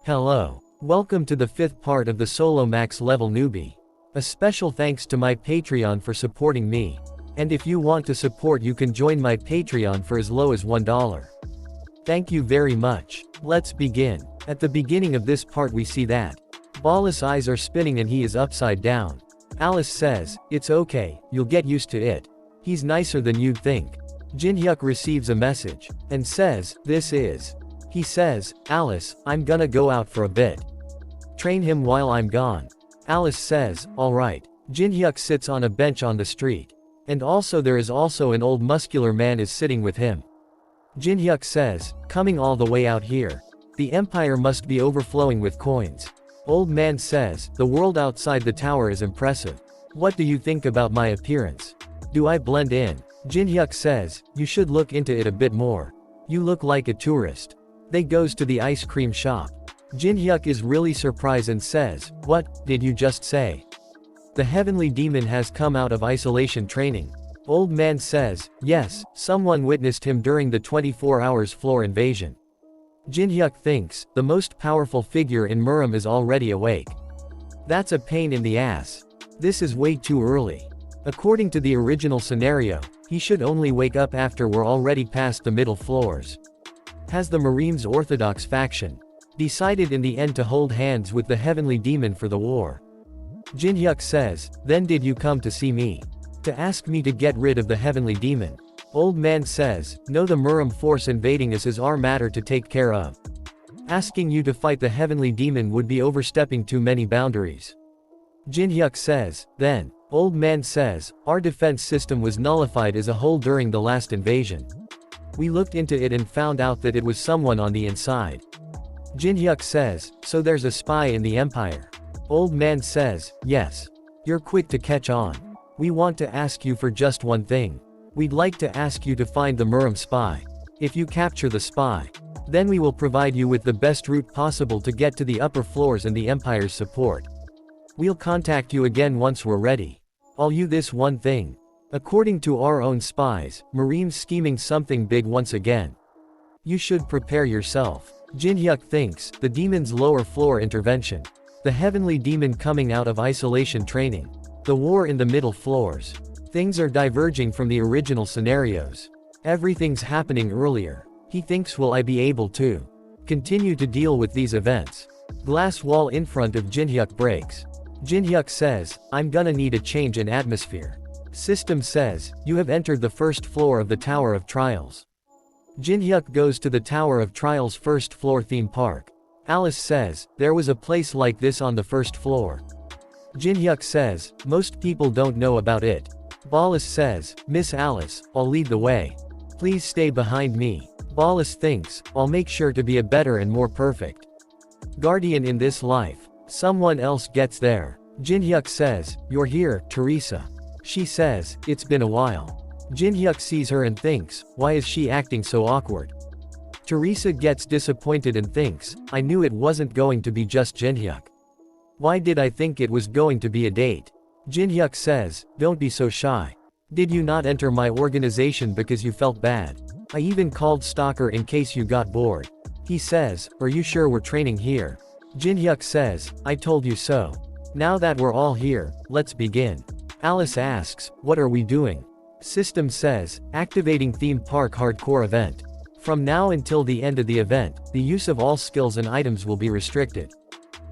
Hello. Welcome to the 5th part of the solo max level newbie. A special thanks to my Patreon for supporting me. And if you want to support, you can join my Patreon for as low as $1. Thank you very much. Let's begin. At the beginning of this part we see that Ball's eyes are spinning and he is upside down. Alice says, "It's okay, you'll get used to it. He's nicer than you'd think." Jin-hyuk receives a message and says, "This is." He says, "Alice, I'm gonna go out for a bit. Train him while I'm gone." Alice says, "Alright." Jin-hyuk sits on a bench on the street. And also there is also an old muscular man is sitting with him. Jin-hyuk says, "Coming all the way out here. The empire must be overflowing with coins." Old man says, "The world outside the tower is impressive. What do you think about my appearance? Do I blend in?" Jin-hyuk says, "You should look into it a bit more. You look like a tourist." They goes to the ice cream shop. Jin-hyuk is really surprised and says, "What did you just say?" The heavenly demon has come out of isolation training. Old man says, "Yes, someone witnessed him during the 24 hours floor invasion." Jin-hyuk thinks, the most powerful figure in Murim is already awake. That's a pain in the ass. This is way too early. According to the original scenario, he should only wake up after we're already past the middle floors. Has the Murim's Orthodox faction decided in the end to hold hands with the heavenly demon for the war? Jin-hyuk says, "Then did you come to see me? To ask me to get rid of the heavenly demon?" Old man says, "No, the Murim force invading us is our matter to take care of. Asking you to fight the heavenly demon would be overstepping too many boundaries." Jin-hyuk says, "Then." Old man says, "Our defense system was nullified as a whole during the last invasion. We looked into it and found out that it was someone on the inside." Jin-hyuk says, "So there's a spy in the empire?" Old man says, "Yes. You're quick to catch on. We want to ask you for just one thing. We'd like to ask you to find the Murim spy. If you capture the spy, then we will provide you with the best route possible to get to the upper floors and the empire's support. We'll contact you again once we're ready. All you this one thing. According to our own spies, Murim's scheming something big once again. You should prepare yourself." Jin-hyuk thinks, the demon's lower floor intervention. The heavenly demon coming out of isolation training. The war in the middle floors. Things are diverging from the original scenarios. Everything's happening earlier. He thinks, will I be able to continue to deal with these events? Glass wall in front of Jin-hyuk breaks. Jin-hyuk says, "I'm gonna need a change in atmosphere." System says, "You have entered the first floor of the Tower of Trials." Jin-hyuk goes to the Tower of Trials first floor theme park. Alice says, "There was a place like this on the first floor." Jin-hyuk says, "Most people don't know about it." Ballas says, "Miss Alice, I'll lead the way. Please stay behind me." Ballas thinks, "I'll make sure to be a better and more perfect guardian in this life. Someone else gets there." Jin-hyuk says, "You're here, Teresa." She says, "It's been a while." Jin-hyuk sees her and thinks, why is she acting so awkward? Teresa gets disappointed and thinks, I knew it wasn't going to be just Jin-hyuk. Why did I think it was going to be a date? Jin-hyuk says, "Don't be so shy. Did you not enter my organization because you felt bad? I even called Stalker in case you got bored." He says, "Are you sure we're training here?" Jin-hyuk says, "I told you so. Now that we're all here, let's begin." Alice asks, "What are we doing?" System says, "Activating theme park hardcore event. From now until the end of the event, the use of all skills and items will be restricted."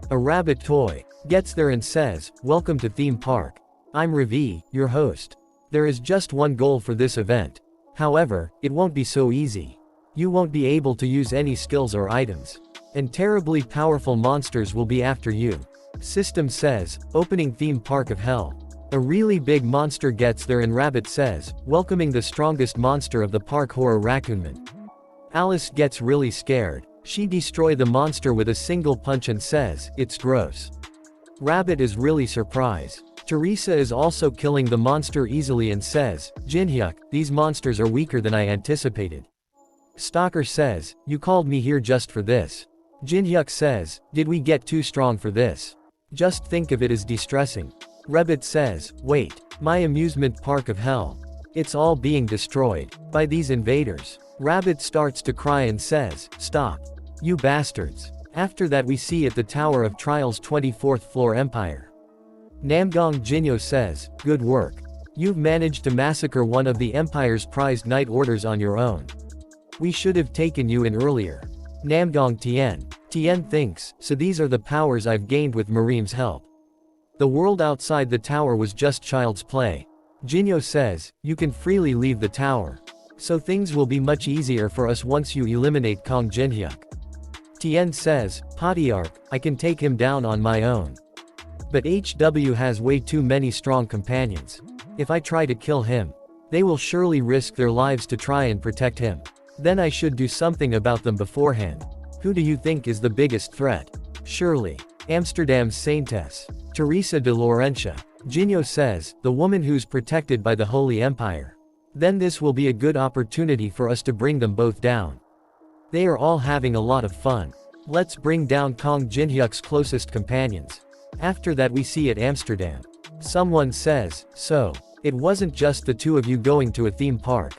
A rabbit toy gets there and says, "Welcome to theme park. I'm Ravi, your host. There is just one goal for this event. However, it won't be so easy. You won't be able to use any skills or items. And terribly powerful monsters will be after you." System says, "Opening theme park of hell." A really big monster gets there and Rabbit says, "Welcoming the strongest monster of the park, Horror Raccoonman." Alice gets really scared. She destroys the monster with a single punch and says, "It's gross." Rabbit is really surprised. Teresa is also killing the monster easily and says, "Jin-hyuk, these monsters are weaker than I anticipated." Stalker says, "You called me here just for this." Jin-hyuk says, "Did we get too strong for this? Just think of it as distressing." Rabbit says, "Wait, my amusement park of hell. It's all being destroyed by these invaders." Rabbit starts to cry and says, "Stop. You bastards. After that we see at the Tower of Trials 24th floor Empire. Namgong Jinyo says, good work. You've managed to massacre one of the Empire's prized knight orders on your own. We should have taken you in earlier. Namgong Tien thinks, so these are the powers I've gained with Marim's help. The world outside the tower was just child's play. Jinyo says, you can freely leave the tower. So things will be much easier for us once you eliminate Kong Jinhyuk. Tien says, Patriarch, I can take him down on my own. But HW has way too many strong companions. If I try to kill him, they will surely risk their lives to try and protect him. Then I should do something about them beforehand. Who do you think is the biggest threat? Surely, Amsterdam's Saintess, Teresa de Laurentia. Jinyo says, the woman who's protected by the Holy Empire. Then this will be a good opportunity for us to bring them both down. They are all having a lot of fun. Let's bring down Kong Jinhyuk's closest companions. After that we see at Amsterdam. Someone says, so, it wasn't just the two of you going to a theme park.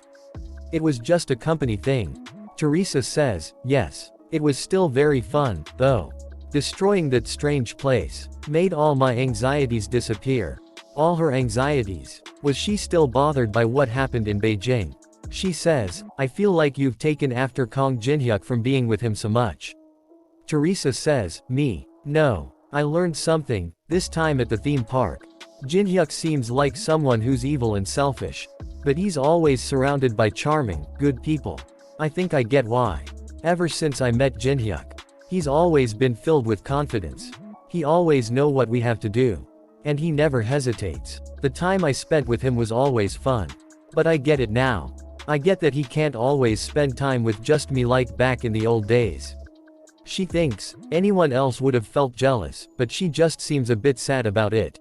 It was just a company thing. Teresa says, yes. It was still very fun, though. Destroying that strange place made all my anxieties disappear. All her anxieties. Was she still bothered by what happened in Beijing? She says, I feel like you've taken after Kong Jinhyuk from being with him so much. Teresa says, me? No. I learned something, this time at the theme park. Jinhyuk seems like someone who's evil and selfish. But he's always surrounded by charming, good people. I think I get why. Ever since I met Jinhyuk, he's always been filled with confidence. He always knows what we have to do. And he never hesitates. The time I spent with him was always fun. But I get it now. I get that he can't always spend time with just me like back in the old days. She thinks, anyone else would have felt jealous, but she just seems a bit sad about it.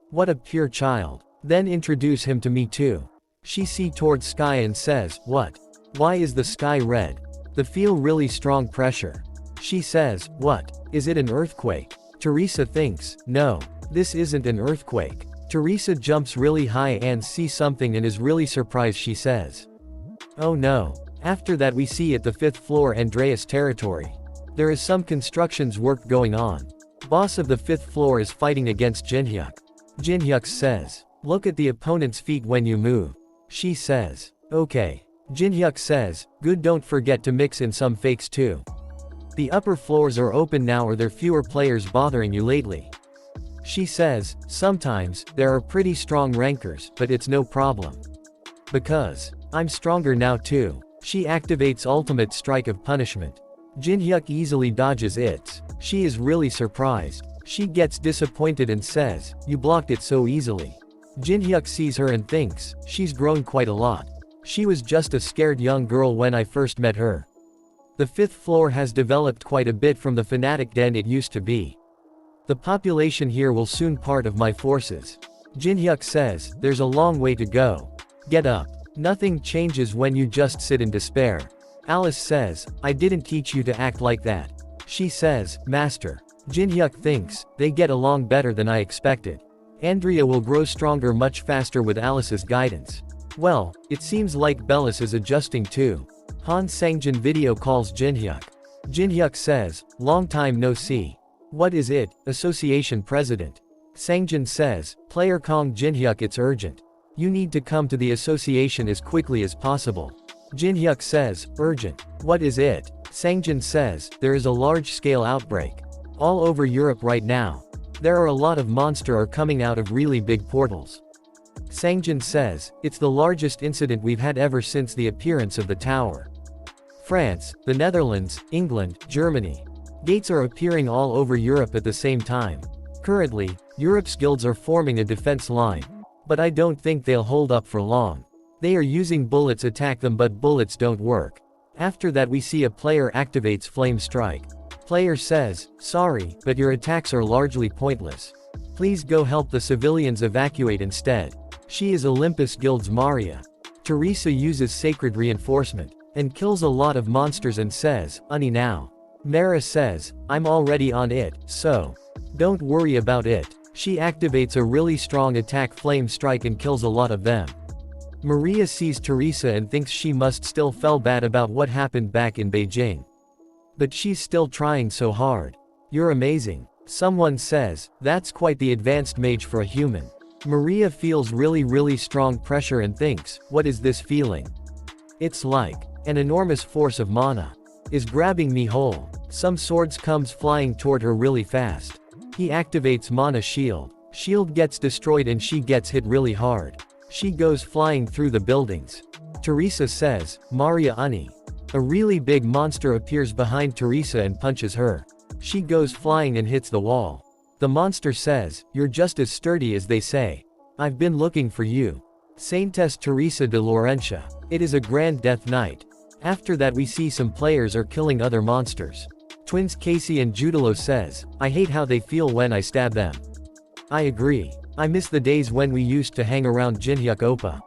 What a pure child. Then introduce him to me too. She sees towards sky and says, what? Why is the sky red? The feel really strong pressure. She says, what? Is it an earthquake? Teresa thinks, no. This isn't an earthquake. Teresa jumps really high and sees something and is really surprised. She says, oh no. After that we see at the 5th floor Andreas territory. There is some constructions work going on. Boss of the 5th floor is fighting against Jinhyuk. Jinhyuk says, look at the opponent's feet when you move. She says, okay. Jinhyuk says, good, don't forget to mix in some fakes too. The upper floors are open now, or there fewer players bothering you lately? She says, sometimes, there are pretty strong rankers, but it's no problem. Because, I'm stronger now too. She activates ultimate strike of punishment. Jinhyuk easily dodges it. She is really surprised. She gets disappointed and says, you blocked it so easily. Jinhyuk sees her and thinks, she's grown quite a lot. She was just a scared young girl when I first met her. The 5th floor has developed quite a bit from the fanatic den it used to be. The population here will soon part of my forces. Jinhyuk says, there's a long way to go. Get up. Nothing changes when you just sit in despair. Alice says, I didn't teach you to act like that. She says, Master. Jinhyuk thinks, they get along better than I expected. Andrea will grow stronger much faster with Alice's guidance. Well, it seems like Bellis is adjusting too. Han Sangjin video calls Jinhyuk. Jinhyuk says, long time no see. What is it, Association President? Sangjin says, Player Kong Jinhyuk, it's urgent. You need to come to the association as quickly as possible. Jinhyuk says, urgent. What is it? Sangjin says, there is a large-scale outbreak. All over Europe right now. There are a lot of monsters are coming out of really big portals. Sangjin says, it's the largest incident we've had ever since the appearance of the tower. France, the Netherlands, England, Germany. Gates are appearing all over Europe at the same time. Currently, Europe's guilds are forming a defense line. But I don't think they'll hold up for long. They are using bullets attack them, but bullets don't work. After that we see a player activates Flame Strike. Player says, sorry, but your attacks are largely pointless. Please go help the civilians evacuate instead. She is Olympus Guild's Maria. Teresa uses Sacred Reinforcement, and kills a lot of monsters and says, Unny now. Mara says, I'm already on it, so. Don't worry about it. She activates a really strong attack Flame Strike and kills a lot of them. Maria sees Teresa and thinks she must still feel bad about what happened back in Beijing. But she's still trying so hard. You're amazing. Someone says, that's quite the advanced mage for a human. Maria feels really strong pressure and thinks, what is this feeling? It's like an enormous force of mana is grabbing me whole. Some swords comes flying toward her really fast. He activates mana shield. Shield gets destroyed and she gets hit really hard. She goes flying through the buildings. Teresa says, Maria Uni. A really big monster appears behind Teresa and punches her. She goes flying and hits the wall. The monster says, you're just as sturdy as they say. I've been looking for you. Saintess Teresa de Laurentia. It is a grand death night. After that we see some players are killing other monsters. Twins Casey and Judilo says, I hate how they feel when I stab them. I agree. I miss the days when we used to hang around Jinhyuk Oppa.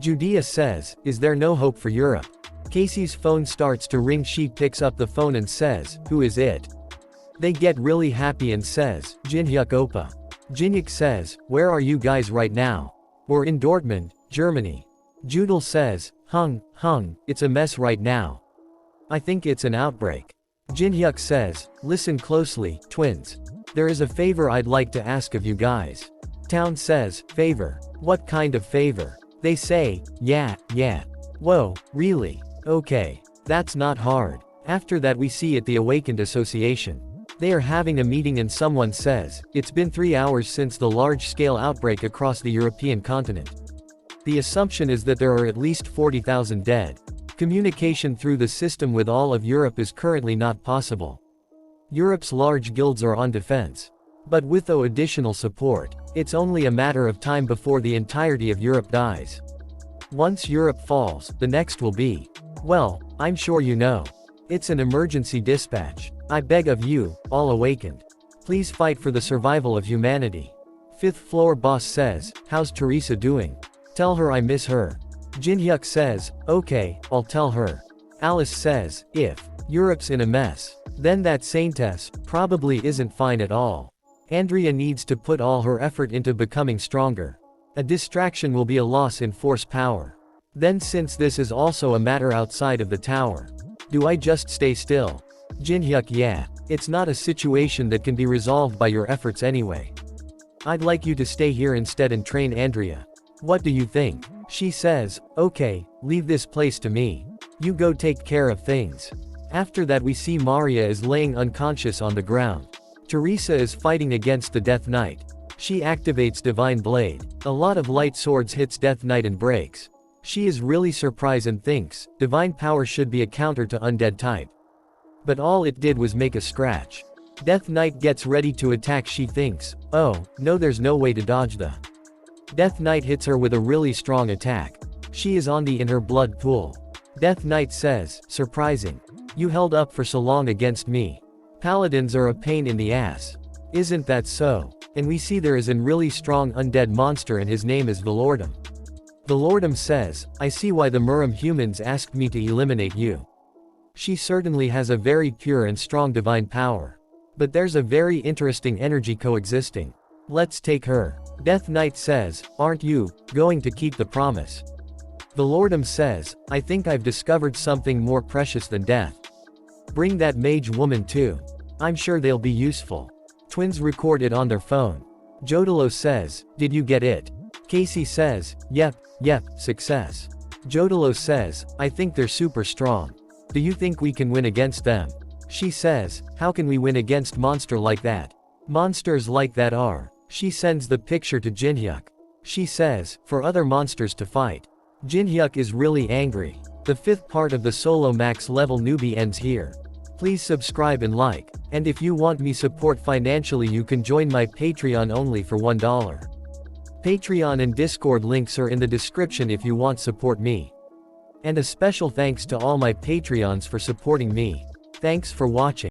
Judea says, is there no hope for Europe? Casey's phone starts to ring. She picks up the phone and says, who is it? They get really happy and says, Jinhyuk Oppa. Jinhyuk says, where are you guys right now? We're in Dortmund, Germany. Judel says, hung, it's a mess right now. I think it's an outbreak. Jinhyuk says, listen closely, twins. There is a favor I'd like to ask of you guys. Town says, favor? What kind of favor? They say, yeah. Whoa, really? Okay. That's not hard. After that we see at the Awakened Association. They are having a meeting and someone says, it's been 3 hours since the large-scale outbreak across the European continent. The assumption is that there are at least 40,000 dead. Communication through the system with all of Europe is currently not possible. Europe's large guilds are on defense. But with the additional support, it's only a matter of time before the entirety of Europe dies. Once Europe falls, the next will be. Well, I'm sure you know. It's an emergency dispatch. I beg of you, all awakened. Please fight for the survival of humanity. 5th floor boss says, how's Teresa doing? Tell her I miss her. Jinhyuk says, okay, I'll tell her. Alice says, if Europe's in a mess, then that saintess probably isn't fine at all. Andrea needs to put all her effort into becoming stronger. A distraction will be a loss in force power. Then since this is also a matter outside of the tower, do I just stay still? Jinhyuk, yeah. It's not a situation that can be resolved by your efforts anyway. I'd like you to stay here instead and train Andrea. What do you think? She says, okay, leave this place to me. You go take care of things. After that we see Maria is laying unconscious on the ground. Teresa is fighting against the Death Knight. She activates Divine Blade. A lot of light swords hits Death Knight and breaks. She is really surprised and thinks, divine power should be a counter to undead type. But all it did was make a scratch. Death Knight gets ready to attack. She thinks, oh, no, there's no way to dodge the. Death Knight hits her with a really strong attack. She is on the in her blood pool. Death Knight says, surprising. You held up for so long against me. Paladins are a pain in the ass. Isn't that so? And we see there is a really strong undead monster and his name is Valordum. Valordum says, I see why the Muram humans asked me to eliminate you. She certainly has a very pure and strong divine power. But there's a very interesting energy coexisting. Let's take her. Death Knight says, aren't you going to keep the promise? Valordum says, I think I've discovered something more precious than death. Bring that mage woman too. I'm sure they'll be useful. Twins record it on their phone. Jodilo says, did you get it? Casey says, yep, success. Jodilo says, I think they're super strong. Do you think we can win against them? She says, how can we win against monster like that? Monsters like that are. She sends the picture to Jinhyuk. She says, for other monsters to fight. Jinhyuk is really angry. The 5th part of the solo max level newbie ends here. Please subscribe and like. And if you want me support financially you can join my Patreon only for $1. Patreon and Discord links are in the description if you want support me. And a special thanks to all my Patreons for supporting me. Thanks for watching.